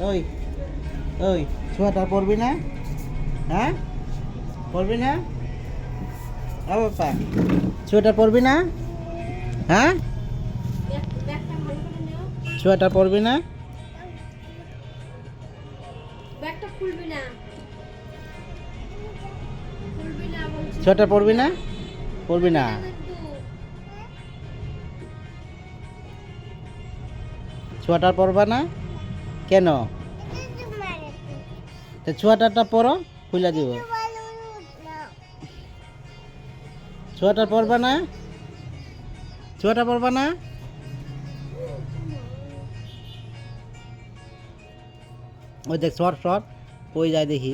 ওই ওই সোয়েটার পরবি না? হ্যাঁ পরবি না? ও বাবা সোয়েটার পরবি না? হ্যাঁ সোয়েটার পরবি না? ব্যাগটা খুলবি না, খুলবি না বলছি। সোয়েটার পরবি না? পরবি না? সোয়েটার পরবা না কেন? তো সোয়েটারটা পরো, খুলে দিব। সোয়েটার পরবা না? সোয়েটার পরবা না? ওই দেখ শর্ট শর্ট কই যায় দেখি।